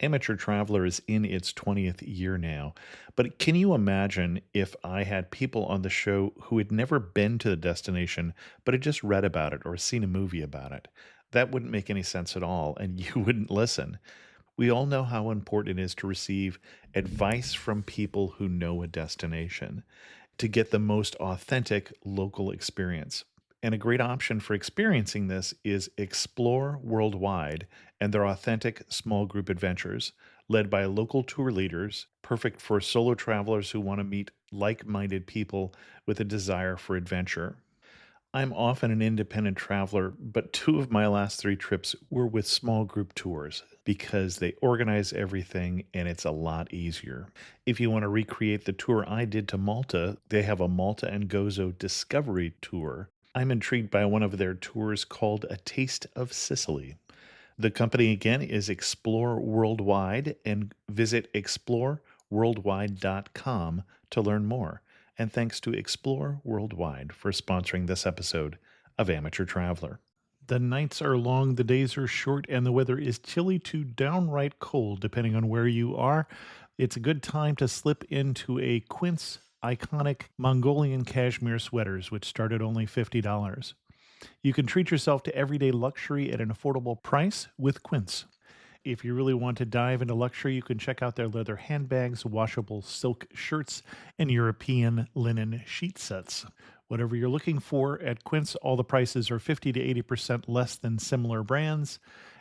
Amateur Traveler is in its 20th year now, but can you imagine if I had people on the show who had never been to the destination, but had just read about it or seen a movie about it? That wouldn't make any sense at all, and you wouldn't listen. We all know how important it is to receive advice from people who know a destination to get the most authentic local experience. And a great option for experiencing this is Explore Worldwide and their authentic small group adventures, led by local tour leaders, perfect for solo travelers who want to meet like minded people with a desire for adventure. I'm often an independent traveler, but two of my last three trips were with small group tours because they organize everything and it's a lot easier. If you want to recreate the tour I did to Malta, they have a Malta and Gozo Discovery Tour. I'm intrigued by one of their tours called A Taste of Sicily. The company again is Explore Worldwide, and visit exploreworldwide.com to learn more. And thanks to Explore Worldwide for sponsoring this episode of Amateur Traveler. The nights are long, the days are short, and the weather is chilly to downright cold, depending on where you are. It's a good time to slip into a Quince iconic Mongolian cashmere sweaters, which start at only $50. You can treat yourself to everyday luxury at an affordable price with Quince. If you really want to dive into luxury, you can check out their leather handbags, washable silk shirts, and European linen sheet sets. Whatever you're looking for at Quince, all the prices are 50 to 80% less than similar brands,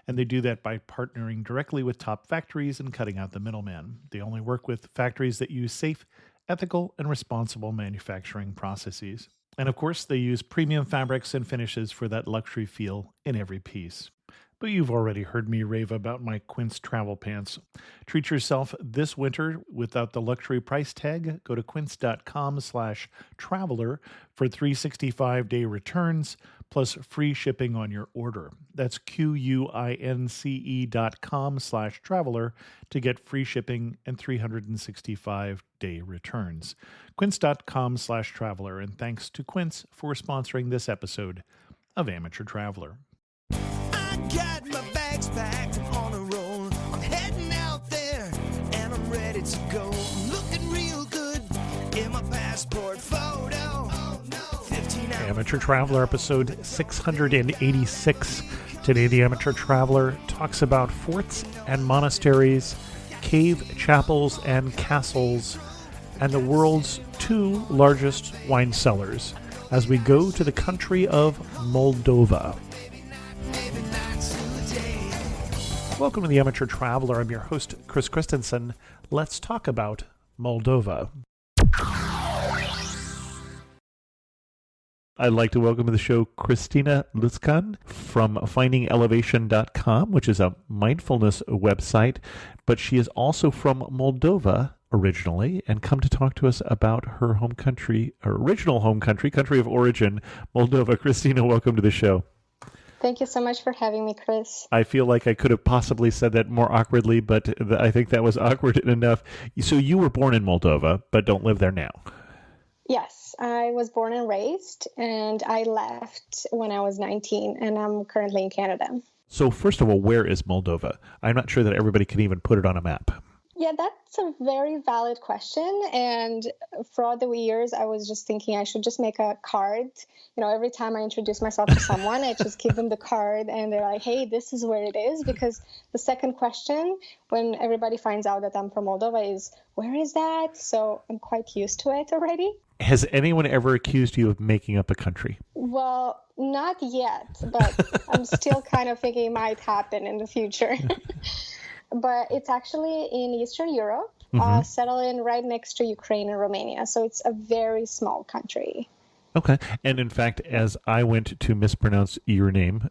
and they do that by partnering directly with top factories and cutting out the middleman. They only work with factories that use safe, ethical, and responsible manufacturing processes. And of course, they use premium fabrics and finishes for that luxury feel in every piece. But you've already heard me rave about my Quince travel pants. Treat yourself this winter without the luxury price tag. Go to quince.com/traveler for 365-day returns plus free shipping on your order. That's QUINCE.com/traveler to get free shipping and 365-day returns. Quince.com/traveler. And thanks to Quince for sponsoring this episode of Amateur Traveler. Got my bags packed, I'm on a roll. I'm heading out there and I'm ready to go. I'm looking real good in my passport photo. Oh, no. 15 hours. Amateur Traveler episode 686. Today the Amateur Traveler talks about forts and monasteries, cave chapels and castles, and the world's two largest wine cellars as we go to the country of Moldova. Welcome to the Amateur Traveler. I'm your host, Chris Christensen. Let's talk about Moldova. I'd like to welcome to the show Christina Lutcan from findingelevation.com, which is a mindfulness website, but she is also from Moldova originally and come to talk to us about her home country, her original home country, country of origin, Moldova. Christina, welcome to the show. Thank you so much for having me, Chris. I feel like I could have possibly said that more awkwardly, but I think that was awkward enough. So you were born in Moldova, but don't live there now. Yes, I was born and raised, and I left when I was 19, and I'm currently in Canada. So first of all, where is Moldova? I'm not sure that everybody can even put it on a map. Yeah, that's a very valid question. And throughout the years, I was just thinking I should just make a card. You know, every time I introduce myself to someone, I just give them the card and they're like, hey, this is where it is. Because the second question, when everybody finds out that I'm from Moldova, is where is that? So I'm quite used to it already. Has anyone ever accused you of making up a country? Well, not yet, but I'm still kind of thinking it might happen in the future. But it's actually in Eastern Europe, settling right next to Ukraine and Romania. So it's a very small country. Okay. And in fact, as I went to mispronounce your name,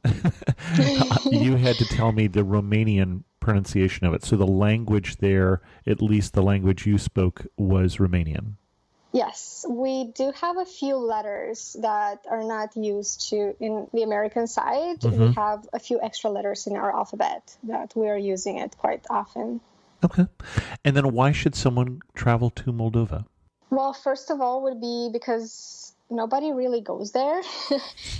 you had to tell me the Romanian pronunciation of it. So the language there, at least the language you spoke, was Romanian. Yes, we do have a few letters that are not used to in the American side. We have a few extra letters in our alphabet that we are using it quite often. Okay. And then why should someone travel to Moldova? Well, first of all would be because nobody really goes there.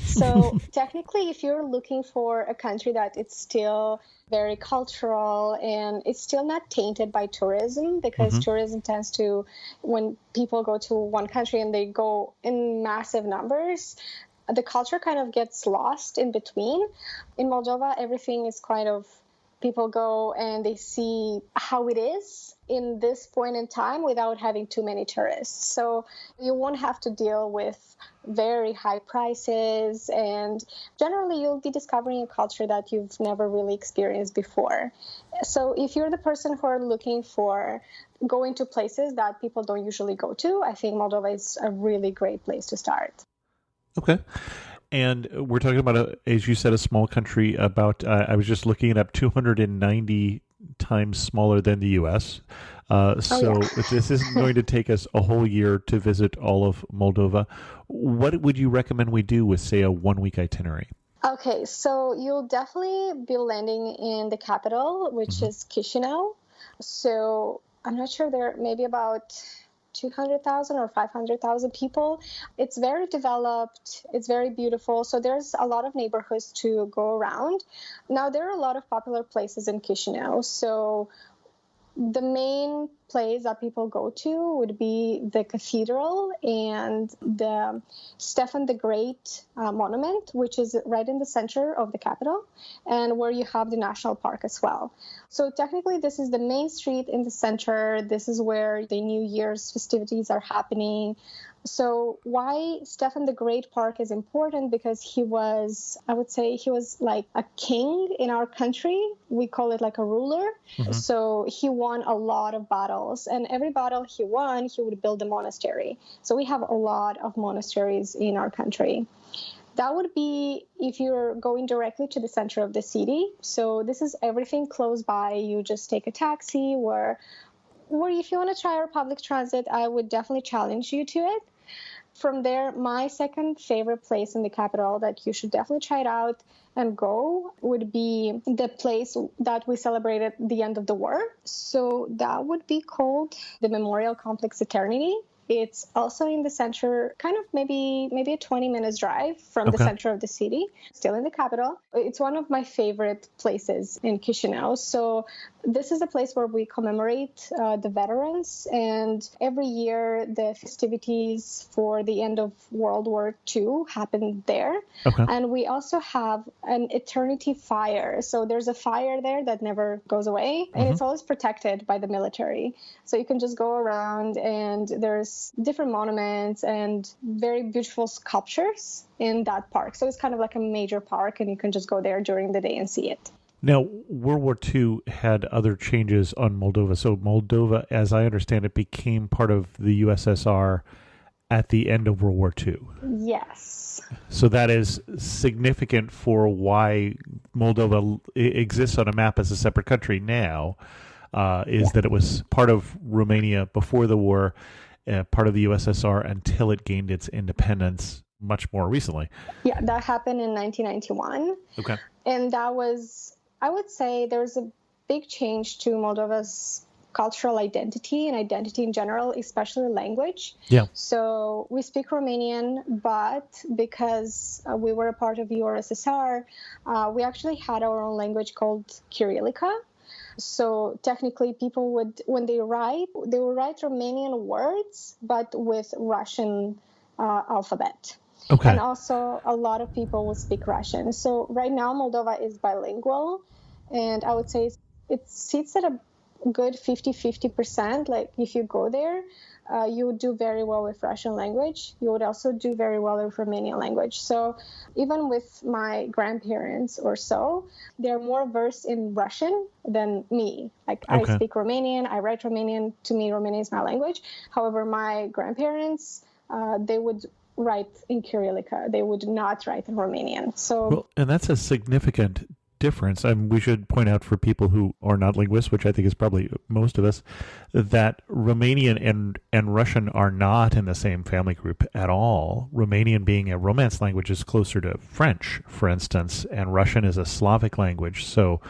So technically, if you're looking for a country that it's still very cultural and it's still not tainted by tourism, because tourism tends to, when people go to one country and they go in massive numbers, the culture kind of gets lost in between. In Moldova, everything is kind of, people go and they see how it is in this point in time without having too many tourists. So you won't have to deal with very high prices, and generally you'll be discovering a culture that you've never really experienced before. So if you're the person who are looking for going to places that people don't usually go to, I think Moldova is a really great place to start. Okay. And we're talking about, as you said, a small country. About I was just looking it up, 290 times smaller than the U.S. So this isn't going to take us a whole year to visit all of Moldova. What would you recommend we do with, say, a 1-week itinerary? Okay, so you'll definitely be landing in the capital, which is Chisinau. So I'm not sure, there may be about 200,000 or 500,000 people. It's very developed. It's very beautiful. So there's a lot of neighborhoods to go around. Now, there are a lot of popular places in Chisinau. So the main place that people go to would be the cathedral and the Stefan the Great monument, which is right in the center of the capital, and where you have the national park as well. So technically, this is the main street in the center. This is where the New Year's festivities are happening. So why Stefan the Great Park is important? Because he was, I would say, he was like a king in our country. We call it like a ruler. So he won a lot of battles, and every battle he won, he would build a monastery. So we have a lot of monasteries in our country. That would be if you're going directly to the center of the city. So this is everything close by. You just take a taxi, or if you want to try our public transit, I would definitely challenge you to it. From there, my second favorite place in the capital that you should definitely try it out and go would be the place that we celebrated the end of the war. So that would be called the Memorial Complex Eternity. It's also in the center, kind of maybe a 20 minutes drive from the center of the city, still in the capital. It's one of my favorite places in Chisinau. So this is a place where we commemorate the veterans, and every year the festivities for the end of World War II happen there. And we also have an eternity fire. So there's a fire there that never goes away, and it's always protected by the military. So you can just go around, and there's different monuments and very beautiful sculptures in that park. So it's kind of like a major park, and you can just go there during the day and see it. Now, World War II had other changes on Moldova. So Moldova, as I understand it, became part of the USSR at the end of World War II. Yes. So that is significant for why Moldova exists on a map as a separate country now, that it was part of Romania before the war, part of the USSR until it gained its independence much more recently. Yeah, that happened in 1991. Okay. And that was, I would say, there's a big change to Moldova's cultural identity and identity in general, especially language. Yeah. So we speak Romanian, but because we were a part of the URSSR, we actually had our own language called Cyrillica. So technically, people would, when they would write Romanian words, but with Russian alphabet. Okay. And also, a lot of people will speak Russian. So right now, Moldova is bilingual, and I would say it sits at a good 50-50%. Like, if you go there, you would do very well with Russian language. You would also do very well with Romanian language. So even with my grandparents or so, they're more versed in Russian than me. Like, I speak Romanian, I write Romanian. To me, Romanian is my language. However, my grandparents, they would write in Cyrillica. They would not write in Romanian. So, well, and that's a significant difference. We should point out for people who are not linguists, which I think is probably most of us, that Romanian and Russian are not in the same family group at all. Romanian, being a Romance language, is closer to French, for instance, and Russian is a Slavic language. So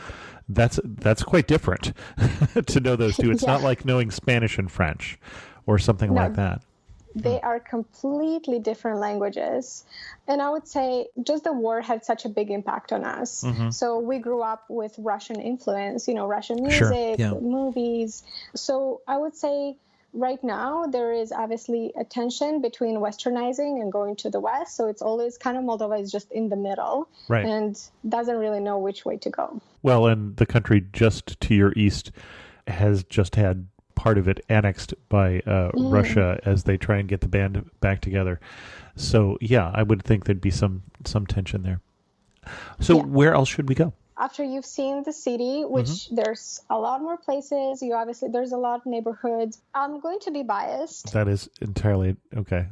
that's quite different to know those two. It's not like knowing Spanish and French or something like that. They are completely different languages. And I would say just the war had such a big impact on us. So we grew up with Russian influence, Russian Sure. music, Yeah. movies. So I would say right now there is obviously a tension between westernizing and going to the West. So it's always kind of Moldova is just in the middle Right. and doesn't really know which way to go. Well, and the country just to your east has just had part of it annexed by Russia as they try and get the band back together. So, yeah, I would think there'd be some tension there. So where else should we go? After you've seen the city, which there's a lot more places, there's a lot of neighborhoods. I'm going to be biased. That is entirely okay.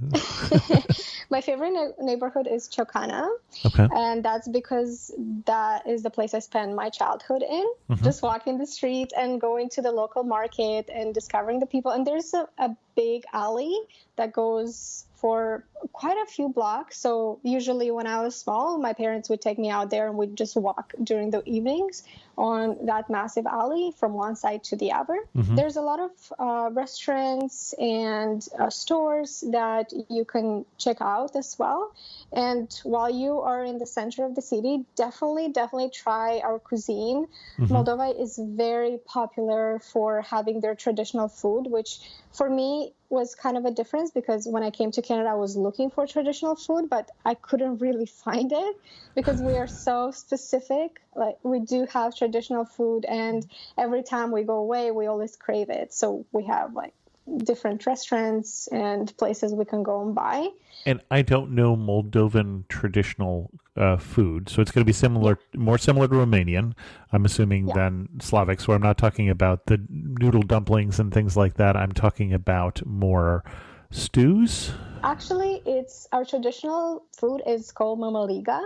My favorite neighborhood is Chocana. Okay. And that's because that is the place I spent my childhood in. Just walking the street and going to the local market and discovering the people. And there's a big alley that goes for quite a few blocks. So usually when I was small, my parents would take me out there and we'd just walk during the evenings on that massive alley from one side to the other. There's a lot of restaurants and stores that you can check out as well. And while you are in the center of the city, definitely try our cuisine. Moldova is very popular for having their traditional food, which for me was kind of a difference because when I came to Canada, I was looking for traditional food, but I couldn't really find it because we are so specific. Like we do have traditional food, and every time we go away, we always crave it. So we have like different restaurants and places we can go and buy. And I don't know Moldovan traditional food, so it's going to be similar, more similar to Romanian, I'm assuming, than Slavic. So I'm not talking about the noodle dumplings and things like that. I'm talking about more stews. Actually, our traditional food is called mamaliga,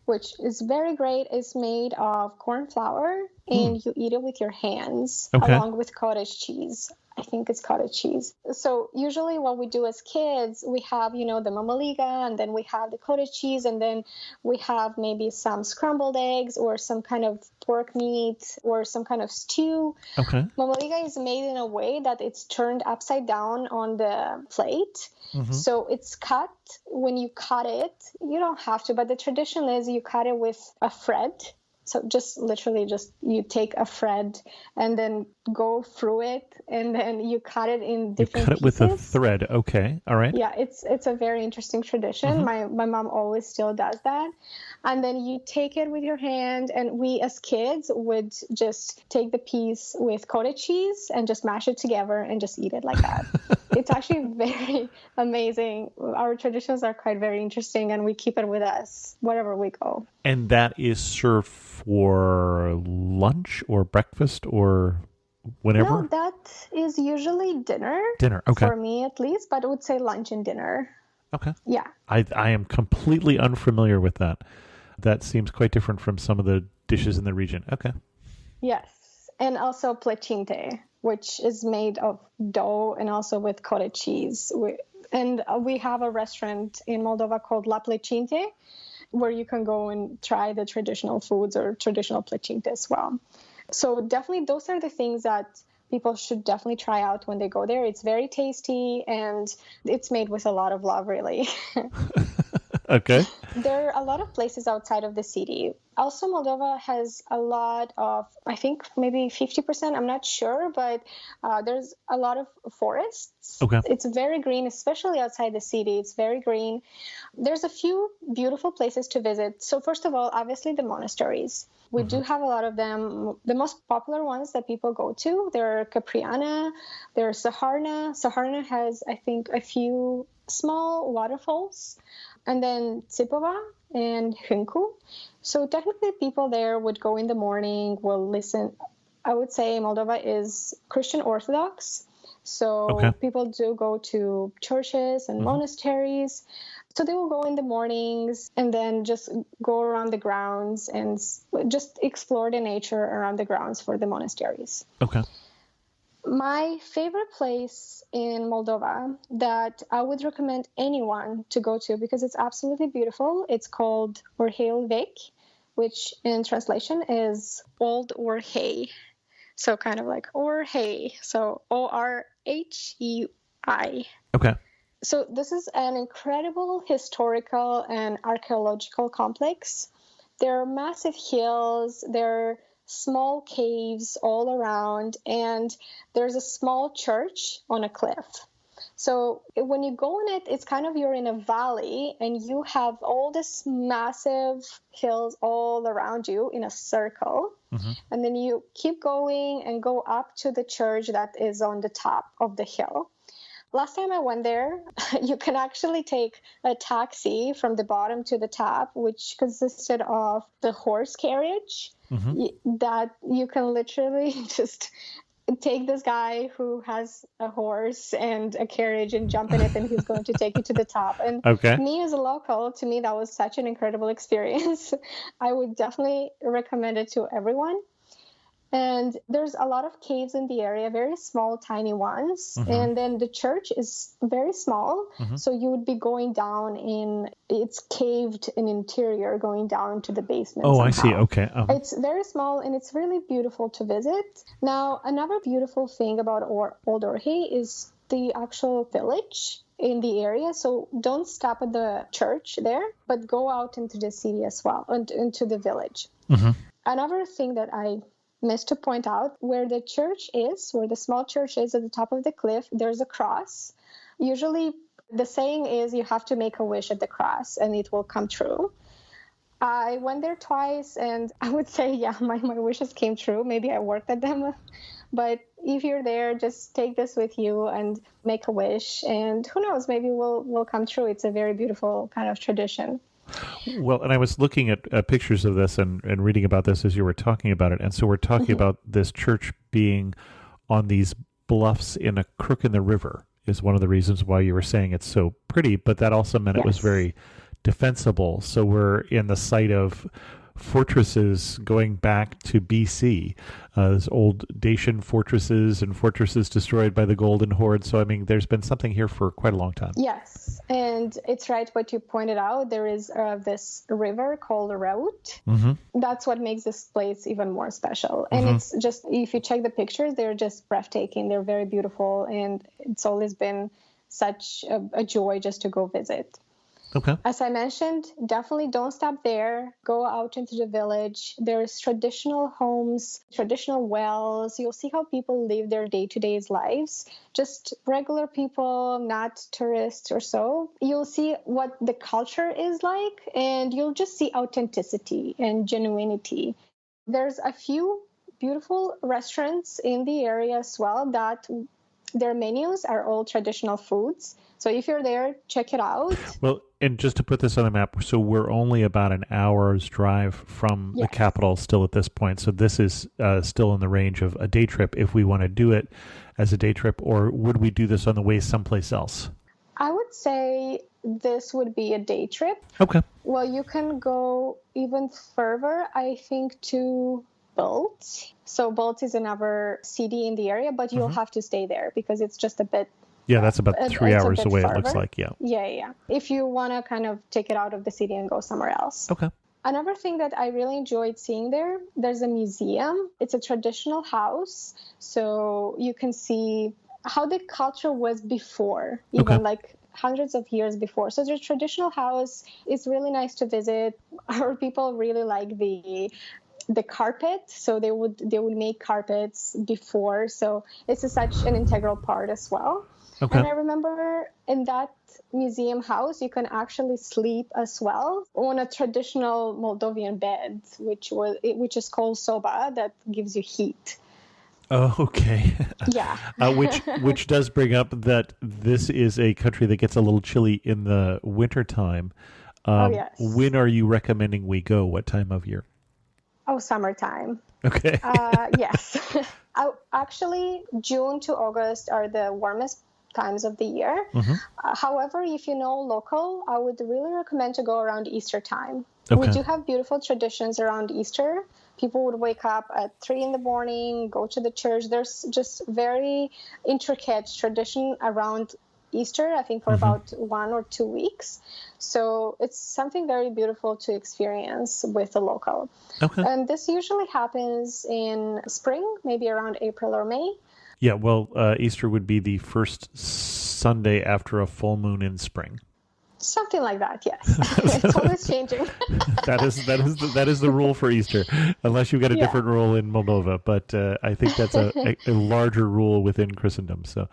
which is very great. It's made of corn flour, and you eat it with your hands along with cottage cheese. I think it's cottage cheese. So usually what we do as kids, we have, the mamaliga, and then we have the cottage cheese, and then we have maybe some scrambled eggs or some kind of pork meat or some kind of stew. Okay. Mamaliga is made in a way that it's turned upside down on the plate. So it's cut. When you cut it, you don't have to, but the tradition is you cut it with a thread. So just literally you take a thread and then go through it, and then you cut it in different pieces. You cut it with a thread. Okay. All right. Yeah, it's a very interesting tradition. My mom always still does that. And then you take it with your hand, and we as kids would just take the piece with cottage cheese and just mash it together and just eat it like that. It's actually very amazing. Our traditions are quite very interesting, and we keep it with us wherever we go. And that is served for lunch or breakfast or whenever? No, that is usually dinner. Dinner, okay. For me at least, but I would say lunch and dinner. Okay. Yeah. I am completely unfamiliar with that. That seems quite different from some of the dishes in the region. Okay. Yes. And also plechinte, which is made of dough and also with cottage cheese. We have a restaurant in Moldova called La Plechinte, where you can go and try the traditional foods or traditional plechinte as well. So definitely those are the things that people should definitely try out when they go there. It's very tasty, and it's made with a lot of love, really. Okay. There are a lot of places outside of the city. Also, Moldova has a lot of, I think maybe 50%, I'm not sure, but there's a lot of forests. Okay. It's very green, especially outside the city. It's very green. There's a few beautiful places to visit. So first of all, obviously the monasteries. We do have a lot of them. The most popular ones that people go to, they're Capriana, there's Saharna. Saharna has, I think, a few small waterfalls, and then Tsipova and Hinku. So technically people there would go in the morning, will listen. I would say Moldova is Christian Orthodox. So people do go to churches and monasteries. So they will go in the mornings and then just go around the grounds and just explore the nature around the grounds for the monasteries. Okay. My favorite place in Moldova that I would recommend anyone to go to because it's absolutely beautiful, it's called Orheul Vechi, which in translation is Old Orhei. So kind of like Orhei. So Orhei. Okay. So this is an incredible historical and archaeological complex. There are massive hills, there are small caves all around, and there's a small church on a cliff. So when you go in it, it's kind of you're in a valley and you have all this massive hills all around you in a circle. And then you keep going and go up to the church that is on the top of the hill. Last time I went there, you can actually take a taxi from the bottom to the top, which consisted of the horse carriage that you can literally just take this guy who has a horse and a carriage and jump in it, and he's going to take you to the top. And Okay. me as a local, to me, that was such an incredible experience. I would definitely recommend it to everyone. And there's a lot of caves in the area, very small, tiny ones. And then the church is very small. So you would be going down it's caved in interior, going down to the basement. Oh, somehow. I see. Okay. It's very small and it's really beautiful to visit. Now, another beautiful thing about Old Orhe is the actual village in the area. So don't stop at the church there, but go out into the city as well, and into the village. Another thing that I missed to point out, where the small church is at the top of the cliff, there's a cross. Usually the saying is you have to make a wish at the cross and it will come true. I went there twice and I would say, yeah, my wishes came true. Maybe I worked at them. But if you're there, just take this with you and make a wish. And who knows, maybe will come true. It's a very beautiful kind of tradition. Well, and I was looking at pictures of this and reading about this as you were talking about it. And so we're talking about this church being on these bluffs in a crook in the river is one of the reasons why you were saying it's so pretty, but that also meant it was very defensible. So we're in the site of fortresses going back to BC, those old Dacian fortresses and fortresses destroyed by the Golden Horde. So, I mean, there's been something here for quite a long time. Yes, and it's right what you pointed out. There is this river called Route. That's what makes this place even more special. And it's just, if you check the pictures, they're just breathtaking. They're very beautiful, and it's always been such a joy just to go visit. Okay. As I mentioned, definitely don't stop there. Go out into the village. There's traditional homes, traditional wells. You'll see how people live their day-to-day lives. Just regular people, not tourists or so. You'll see what the culture is like, and you'll just see authenticity and genuinity. There's a few beautiful restaurants in the area as well that their menus are all traditional foods. So if you're there, check it out. Well, and just to put this on the map, so we're only about an hour's drive from the capital still at this point. So this is still in the range of a day trip if we want to do it as a day trip, or would we do this on the way someplace else? I would say this would be a day trip. Okay. Well, you can go even further, I think, to Bolt. So Bolt is another city in the area, but you'll have to stay there because it's just a bit. Yeah, that's about 3 hours away, farther. It looks like, yeah. Yeah. If you want to kind of take it out of the city and go somewhere else. Okay. Another thing that I really enjoyed seeing there's a museum. It's a traditional house, so you can see how the culture was before, even like hundreds of years before. So the traditional house is really nice to visit. Our people really like the carpet, so they would make carpets before, so it's such an integral part as well. And I remember in that museum house you can actually sleep as well on a traditional Moldovan bed, which is called soba, that gives you heat. Oh, okay. Yeah. which does bring up that this is a country that gets a little chilly in the wintertime. Yes. When are you recommending we go? What time of year? Oh, summertime. Okay. Yes. Actually, June to August are the warmest times of the year. However, if you know local, I would really recommend to go around Easter time. We do have beautiful traditions around Easter. People would wake up at 3 a.m, go to the church. There's just very intricate tradition around Easter, I think, for about 1 or 2 weeks. So it's something very beautiful to experience with a local. And this usually happens in spring, maybe around April or May. Yeah, well, Easter would be the first Sunday after a full moon in spring. Something like that, yes. It's always changing. That is the rule for Easter, unless you've got a Yeah, different rule in Moldova. But I think that's a larger rule within Christendom. So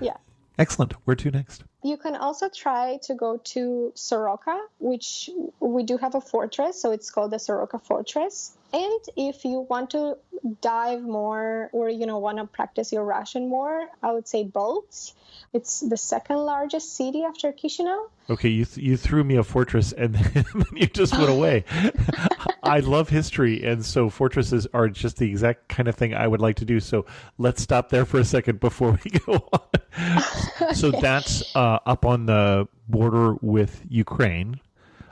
yeah. excellent. Where to next? You can also try to go to Soroka, which we do have a fortress, so it's called the Soroka Fortress. And if you want to dive more or want to practice your Russian more, I would say Bolt. It's the second largest city after Chisinau. Okay, you threw me a fortress and then you just went away. I love history, and so fortresses are just the exact kind of thing I would like to do. So let's stop there for a second before we go on. So Okay. that's up on the border with Ukraine,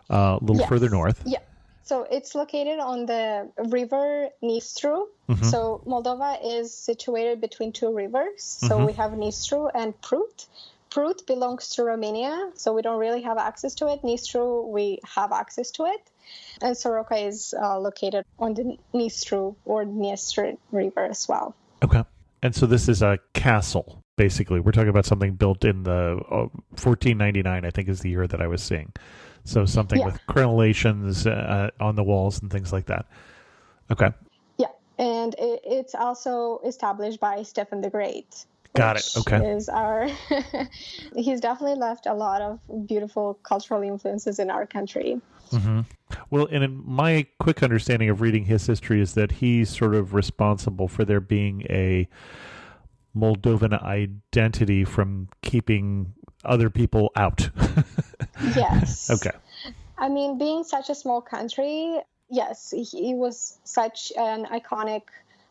a little further Yes. north. Yeah. So it's located on the river Dnistru. Hmm. So Moldova is situated between two rivers. So we have Dnistru and Prut. Prut belongs to Romania, so we don't really have access to it. Dnistru, we have access to it. And Soroka is located on the Dnistru or Dniester River as well. Okay. And so this is a castle, basically. We're talking about something built in the 1499, I think is the year that I was seeing. So something with crenellations on the walls and things like that. Okay. Yeah, and it's also established by Stephen the Great. Got it. Okay. Is our he's definitely left a lot of beautiful cultural influences in our country. Mm-hmm. Well, and in my quick understanding of reading his history is that he's sort of responsible for there being a Moldovan identity from keeping other people out. Yes. Okay. I mean, being such a small country, yes, he was such an iconic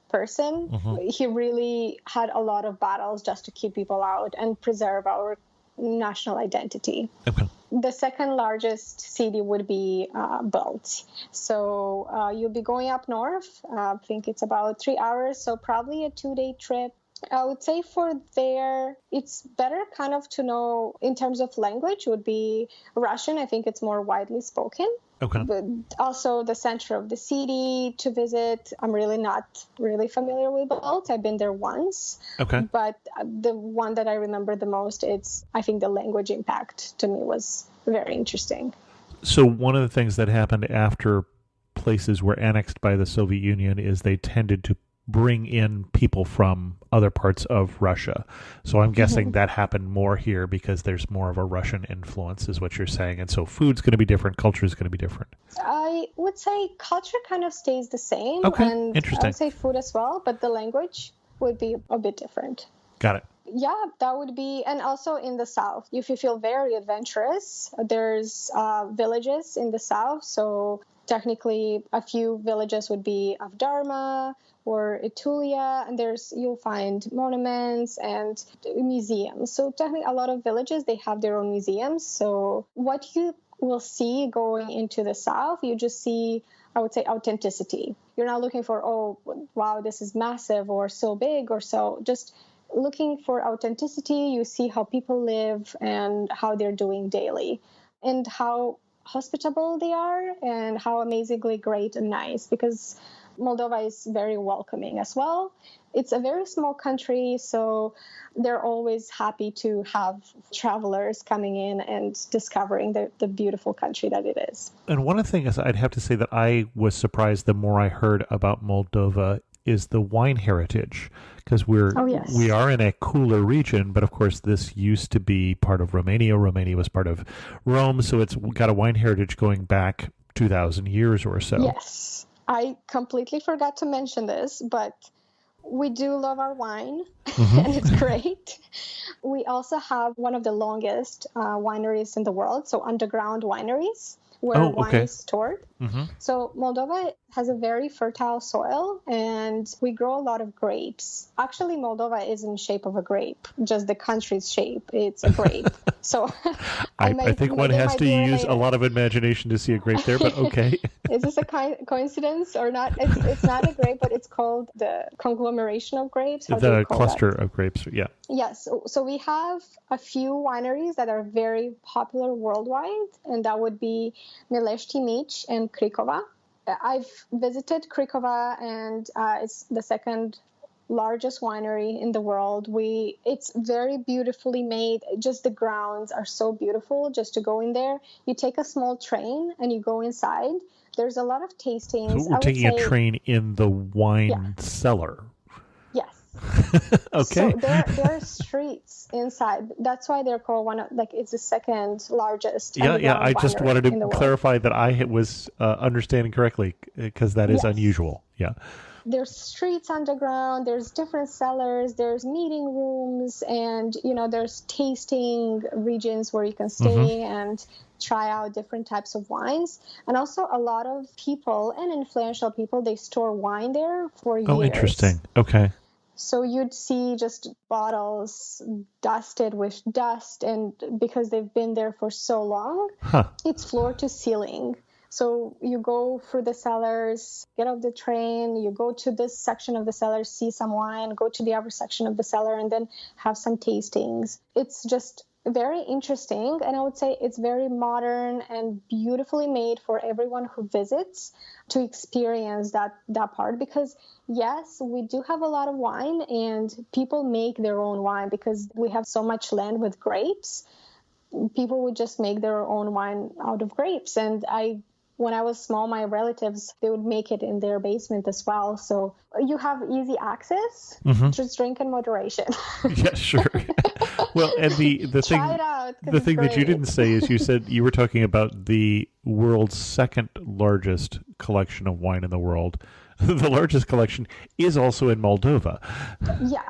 person. Mm-hmm. He really had a lot of battles just to keep people out and preserve our national identity. Okay. The second largest city would be Belt. So you'll be going up north. I think it's about 3 hours, so probably a 2-day trip. I would say for there, it's better kind of to know in terms of language would be Russian. I think it's more widely spoken. Okay. But also the center of the city to visit. I'm really not really familiar with Belt. I've been there once. Okay. But the one that I remember the most, I think the language impact to me was very interesting. So one of the things that happened after places were annexed by the Soviet Union is they tended to bring in people from other parts of Russia. So I'm guessing that happened more here because there's more of a Russian influence, is what you're saying. And so food's going to be different, culture is going to be different. I would say culture kind of stays the same. Okay, And interesting. I would say food as well, but the language would be a bit different. Got it. Yeah, that would be, and also in the south, if you feel very adventurous, there's villages in the south. So technically, a few villages would be Avdarma or Etulia, and you'll find monuments and museums. So technically, a lot of villages, they have their own museums. So what you will see going into the south, you just see, I would say, authenticity. You're not looking for, oh, wow, this is massive or so big or so. Just looking for authenticity, you see how people live and how they're doing daily and how hospitable they are and how amazingly great and nice, because Moldova is very welcoming as well. It's a very small country, so they're always happy to have travelers coming in and discovering the beautiful country that it is. And one of the things I'd have to say that I was surprised the more I heard about Moldova is the wine heritage, because we are in a cooler region, but of course this used to be part of Romania. Romania was part of Rome, so it's got a wine heritage going back 2,000 years or so. Yes, I completely forgot to mention this, but we do love our wine, and it's great. We also have one of the longest wineries in the world, so underground wineries, where wine is stored. So Moldova has a very fertile soil, and we grow a lot of grapes. Actually, Moldova is in shape of a grape, just the country's shape. It's a grape. So I think one has to use a lot of imagination to see a grape there, but okay. Is this a coincidence or not? It's not a grape, but it's called the conglomeration of grapes. The cluster of grapes, yeah. Yes. So we have a few wineries that are very popular worldwide, and that would be Mileshti Mici and Cricova. I've visited Cricova, and it's the second largest winery in the world. It's very beautifully made. Just the grounds are so beautiful just to go in there. You take a small train and you go inside. There's a lot of So tastings. we're I would taking a say, train in the yeah, wine cellar. yes. Okay. So there are streets inside. That's why they're called it's the second largest Yeah. I underground just wanted winery in the to world. clarify that I was understanding correctly, because that is Yes. unusual. Yeah. There's streets underground, there's different cellars, there's meeting rooms, and there's tasting regions where you can Hmm. stay and try out different types of wines. And also a lot of people and influential people, they store wine there for Oh, years. interesting. Okay. So you'd see just bottles dusted with dust, and because they've been there for so long, Huh. it's floor to ceiling. So you go through the cellars, get off the train, you go to this section of the cellar, see some wine, go to the other section of the cellar, and then have some tastings. It's just very interesting, and I would say it's very modern and beautifully made for everyone who visits to experience that part. Because yes, we do have a lot of wine, and people make their own wine because we have so much land with grapes. People would just make their own wine out of grapes. And when I was small, my relatives, they would make it in their basement as well. So you have easy access. Hmm. Just drink in moderation. Yeah, sure. Well, and the Try thing it out, 'cause the it's thing that you great. didn't say is you said you were talking about the world's second largest collection of wine in the world. The largest collection is also in Moldova. Yeah,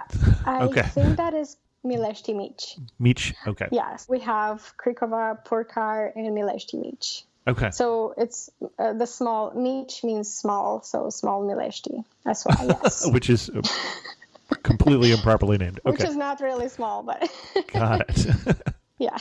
I Okay. think that is Milești Mici. Mici. Okay. Yes, we have Cricova, Purcar, and Milești Mici. Okay. So it's the small, Mici means small, so small Milești as well, yes. Which is completely improperly named. Which Okay. is not really small, but Got it. yeah.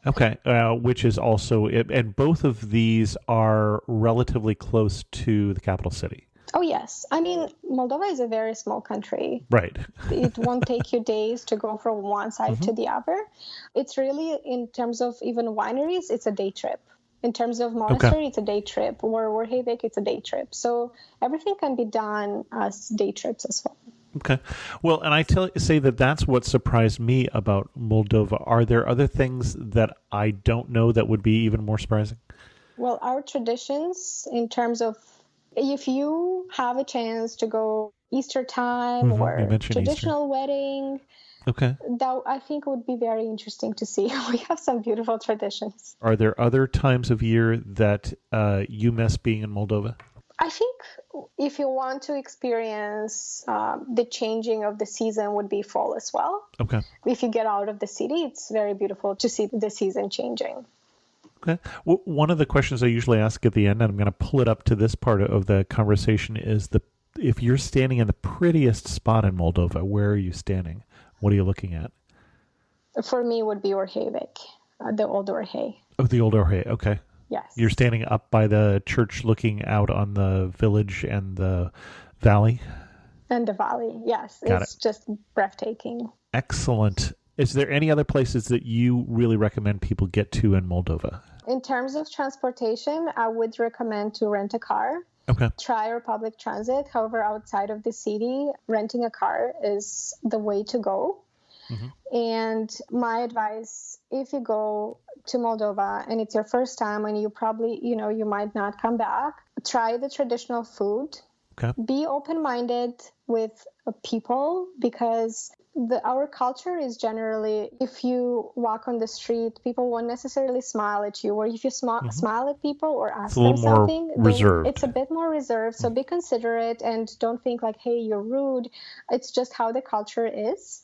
Okay. Which is also, and both of these are relatively close to the capital city. Oh, yes. I mean, Moldova is a very small country. Right. It won't take you days to go from one side to the other. It's really, in terms of even wineries, it's a day trip. In terms of monastery, it's a day trip. Or Warhavik, it's a day trip. So everything can be done as day trips as well. Okay. Well, and I say that that's what surprised me about Moldova. Are there other things that I don't know that would be even more surprising? Well, our traditions, in terms of if you have a chance to go Easter time You or mentioned traditional wedding, Okay. that I think would be very interesting to see. We have some beautiful traditions. Are there other times of year that you miss being in Moldova? I think if you want to experience the changing of the season would be fall as well. Okay. If you get out of the city, it's very beautiful to see the season changing. Okay. Well, one of the questions I usually ask at the end, and I'm going to pull it up to this part of the conversation, is if you're standing in the prettiest spot in Moldova, where are you standing? What are you looking at? For me, it would be Orhavik, the old Orhay. Oh, the old Orhe. Okay. Yes. You're standing up by the church looking out on the village and the valley? And the valley, yes. Got It's just breathtaking. Excellent. Is there any other places that you really recommend people get to in Moldova? In terms of transportation, I would recommend to rent a car. Okay. Try our public transit. However, outside of the city, renting a car is the way to go. Mm-hmm. And my advice, if you go to Moldova and it's your first time and you probably, you might not come back, try the traditional food. Okay. Be open-minded with people, because our culture is generally, if you walk on the street, people won't necessarily smile at you, or if you smile at people or ask them something, it's a bit more reserved. So be considerate and don't think like, hey, you're rude. It's just how the culture is.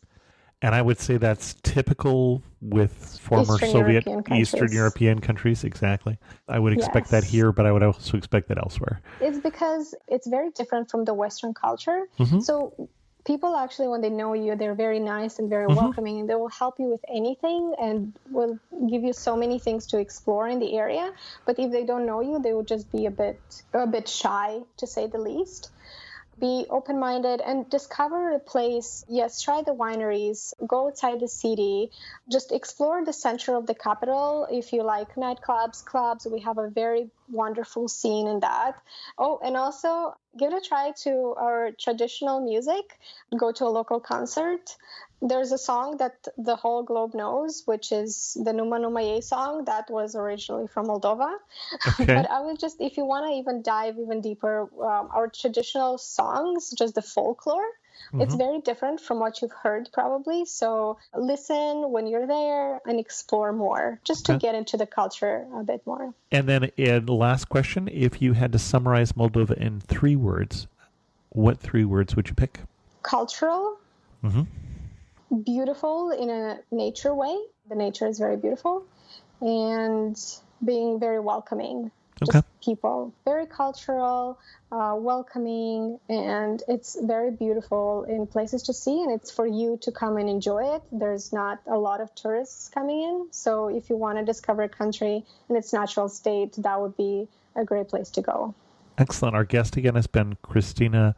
And I would say that's typical with former Soviet Eastern European countries. Exactly. I would expect that here, but I would also expect that elsewhere. It's because it's very different from the Western culture. Mm-hmm. So people actually, when they know you, they're very nice and very welcoming, and they will help you with anything and will give you so many things to explore in the area. But if they don't know you, they will just be a bit shy, to say the least. Be open-minded and discover a place. Yes, try the wineries, go outside the city, just explore the center of the capital. If you like nightclubs, clubs, we have a very wonderful scene in that. Oh, and also give it a try to our traditional music. Go to a local concert. There's a song that the whole globe knows, which is the Numa Numa Ye song that was originally from Moldova. Okay. But I would just, if you want to even dive even deeper, our traditional songs, just the folklore, it's very different from what you've heard probably. So listen when you're there and explore more, just to Okay. get into the culture a bit more. And then, last question: if you had to summarize Moldova in 3 words, what 3 words would you pick? Cultural, beautiful in a nature way. The nature is very beautiful, and being very welcoming. Okay. Just people, very cultural, welcoming, and it's very beautiful in places to see, and it's for you to come and enjoy it. There's not a lot of tourists coming in, so if you want to discover a country in its natural state, that would be a great place to go. Excellent. Our guest again has been Christina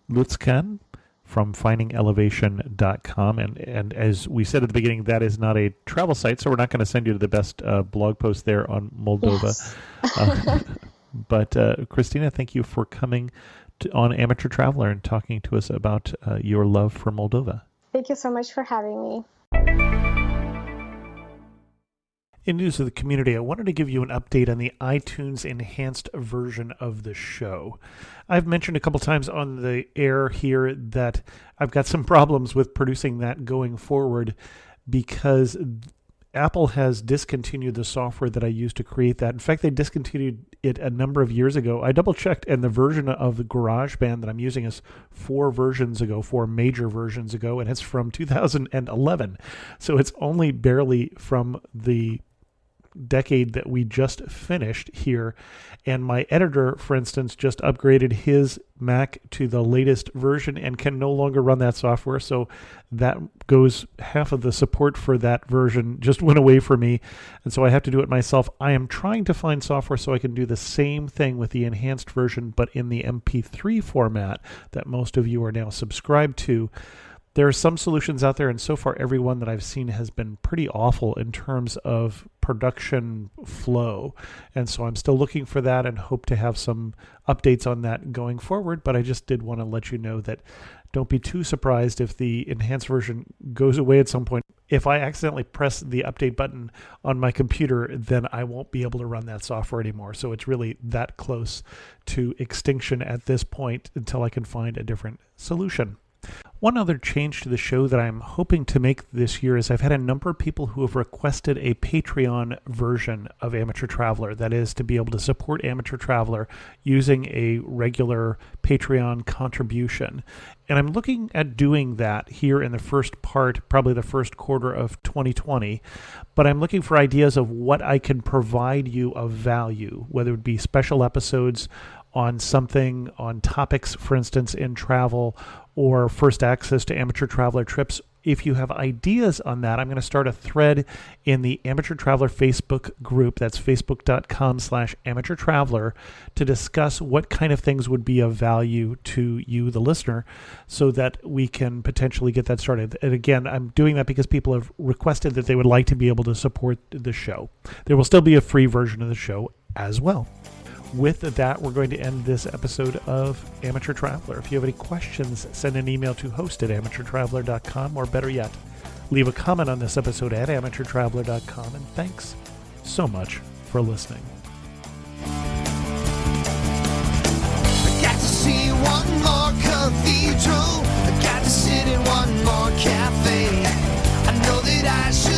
Lutcan from findingelevation.com. And as we said at the beginning, that is not a travel site, so we're not going to send you to the best blog post there on Moldova. Yes. But Christina, thank you for coming on Amateur Traveler and talking to us about your love for Moldova. Thank you so much for having me. In news of the community, I wanted to give you an update on the iTunes enhanced version of the show. I've mentioned a couple times on the air here that I've got some problems with producing that going forward because Apple has discontinued the software that I used to create that. In fact, they discontinued it a number of years ago. I double-checked, and the version of the GarageBand that I'm using is 4 major versions ago, and it's from 2011. So it's only barely from the decade that we just finished here. And my editor, for instance, just upgraded his Mac to the latest version and can no longer run that software. So that goes, half of the support for that version just went away for me. And so I have to do it myself. I am trying to find software so I can do the same thing with the enhanced version, but in the MP3 format that most of you are now subscribed to. There are some solutions out there, and so far every one that I've seen has been pretty awful in terms of production flow. And so I'm still looking for that and hope to have some updates on that going forward. But I just did want to let you know that don't be too surprised if the enhanced version goes away at some point. If I accidentally press the update button on my computer, then I won't be able to run that software anymore. So it's really that close to extinction at this point until I can find a different solution. One other change to the show that I'm hoping to make this year is I've had a number of people who have requested a Patreon version of Amateur Traveler. That is, to be able to support Amateur Traveler using a regular Patreon contribution. And I'm looking at doing that here in the first part, probably the first quarter of 2020. But I'm looking for ideas of what I can provide you of value, whether it be special episodes on something, on topics, for instance, in travel, or first access to Amateur Traveler trips. If you have ideas on that, I'm going to start a thread in the Amateur Traveler Facebook group. That's facebook.com/Amateur Traveler to discuss what kind of things would be of value to you, the listener, so that we can potentially get that started. And again, I'm doing that because people have requested that they would like to be able to support the show. There will still be a free version of the show as well. With that, we're going to end this episode of Amateur Traveler. If you have any questions, send an email to host@amateurtraveler.com, or better yet, leave a comment on this episode at amateurtraveler.com. And thanks so much for listening. I got to see one more cathedral. I got to sit in one more cafe. I know that I should